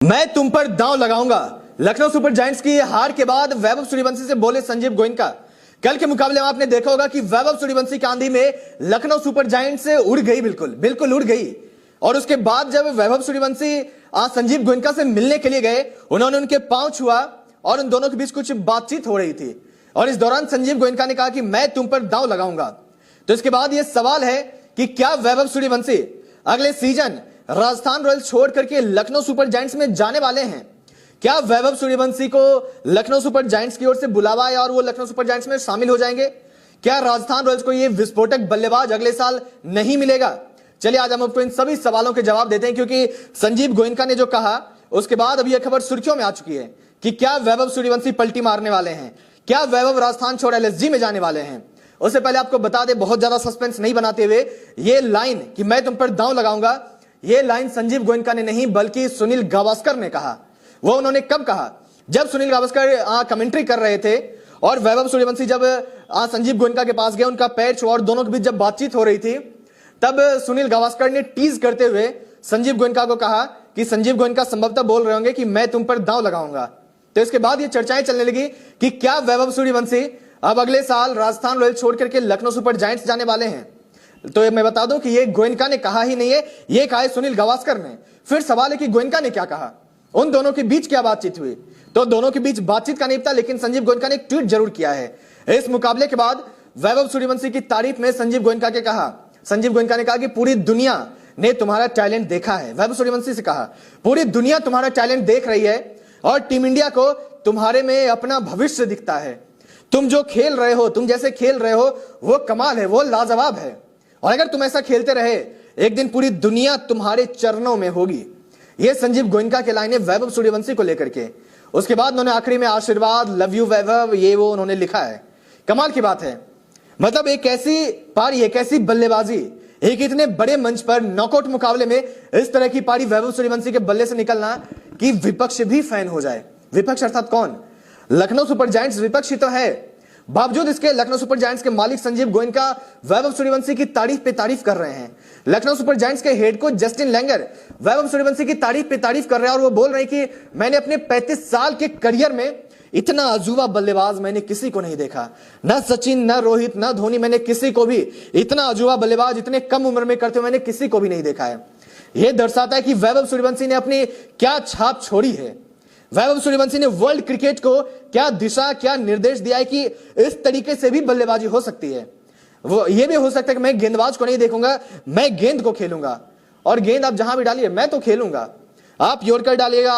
मैं तुम पर दांव लगाऊंगा। लखनऊ सुपर जायंट्स की हार के बाद वैभव सूर्यवंशी से बोले संजीव गोयनका। कल के मुकाबले में आपने देखा होगा कि वैभव सूर्यवंशी की आंधी में लखनऊ सुपर जायंट्स से उड़ गई, बिल्कुल उड़ गई। और उसके बाद जब वैभव सूर्यवंशी संजीव गोयनका से मिलने के लिए गए, उन्होंने उनके पांव छुआ और उन दोनों के बीच कुछ बातचीत हो रही थी। और इस दौरान संजीव गोयनका ने कहा कि मैं तुम पर दांव लगाऊंगा। तो इसके बाद यह सवाल है कि क्या वैभव सूर्यवंशी अगले सीजन राजस्थान रॉयल्स छोड़ करके लखनऊ सुपर जायंट्स में जाने वाले हैं? क्या वैभव सूर्यवंशी को लखनऊ सुपर जायंट्स की ओर से बुलावा आया और वो लखनऊ सुपर जायंट्स में शामिल हो जाएंगे? क्या राजस्थान रॉयल्स को ये विस्फोटक बल्लेबाज अगले साल नहीं मिलेगा? चलिए आज हम आपको इन सभी सवालों के जवाब देते हैं, क्योंकि संजीव गोयनका ने जो कहा उसके बाद अब यह खबर सुर्खियों में आ चुकी है कि क्या वैभव सूर्यवंशी पलटी मारने वाले हैं, क्या वैभव राजस्थान छोड़ एलएसजी में जाने वाले हैं। उससे पहले आपको बता दें, बहुत ज्यादा सस्पेंस नहीं बनाते हुए, ये लाइन कि मैं तुम पर दांव लगाऊंगा, ये लाइन संजीव गोयनका ने नहीं बल्कि सुनील गावस्कर ने कहा। वो उन्होंने कब कहा? जब सुनील गावस्कर कमेंट्री कर रहे थे और वैभव सूर्यवंशी जब संजीव गोयनका के पास गए, उनका पैर छुआ और दोनों के बीच जब बातचीत हो रही थी, तब सुनील गावस्कर ने टीज करते हुए संजीव गोयनका को कहा कि संजीव गोयनका संभवतः बोल रहे होंगे कि मैं तुम पर दांव लगाऊंगा। तो इसके बाद ये चर्चाएं चलने लगी कि क्या वैभव सूर्यवंशी अब अगले साल राजस्थान रॉयल्स छोड़ करके लखनऊ सुपर जायंट्स जाने वाले हैं। तो मैं बता दूं कि ये गोयनका ने कहा ही नहीं है, ये कहा है सुनील गावस्कर ने। फिर सवाल है कि गोयनका ने क्या कहा, उन दोनों के बीच क्या बातचीत हुई? तो दोनों के बीच बातचीत का नहीं था, लेकिन संजीव गोयनका ने एक ट्वीट जरूर किया है। इस मुकाबले के बाद वैभव सूर्यवंशी की तारीफ में संजीव गोयनका ने कहा कि पूरी दुनिया ने तुम्हारा टैलेंट देखा है। वैभव सूर्यवंशी से कहा पूरी दुनिया तुम्हारा टैलेंट देख रही है और टीम इंडिया को तुम्हारे में अपना भविष्य दिखता है। तुम जो खेल रहे हो, तुम जैसे खेल रहे हो, वो कमाल है, वो लाजवाब है। और अगर तुम ऐसा खेलते रहे, एक दिन पूरी दुनिया तुम्हारे चरणों में होगी। ये संजीव गोयनका के लाइन है वैभव सूर्यवंशी को लेकर के। उसके बाद उन्होंने आखिरी में आशीर्वाद, लव यू वैभव, ये वो उन्होंने लिखा है। कमाल की बात है, मतलब एक ऐसी पारी, एक ऐसी बल्लेबाजी, एक इतने बड़े मंच पर नॉकआउट मुकाबले में इस तरह की पारी वैभव सूर्यवंशी के बल्ले से निकलना कि विपक्ष भी फैन हो जाए। विपक्ष अर्थात कौन? लखनऊ सुपर जायंट्स विपक्ष ही तो है। बावजूद इसके लखनऊ सुपर जायंट्स के मालिक संजीव गोयनका वैभव सूर्यवंशी की तारीफ पे तारीफ कर रहे हैं। लखनऊ सुपर जायंट्स के head coach Justin Langer Vaibhav Suryavanshi की तारीफ पे तारीफ कर रहे हैं और वो बोल रहे हैं कि मैंने अपने 35 साल के करियर में इतना अजूबा बल्लेबाज मैंने किसी को नहीं देखा। न सचिन, न रोहित, न धोनी, मैंने किसी को भी इतना अजूबा बल्लेबाज इतने कम उम्र में करते हुए मैंने किसी को भी नहीं देखा है। यह दर्शाता है कि वैभव सूर्यवंशी ने अपनी क्या छाप छोड़ी है। वैभव सूर्यवंशी ने वर्ल्ड क्रिकेट को क्या दिशा, क्या निर्देश दिया है कि इस तरीके से भी बल्लेबाजी हो सकती है। वो ये भी हो सकता है कि मैं गेंदबाज को नहीं देखूंगा, मैं गेंद को खेलूंगा और गेंद आप जहां भी डालिए मैं तो खेलूंगा, आप यॉर्कर डालिएगा,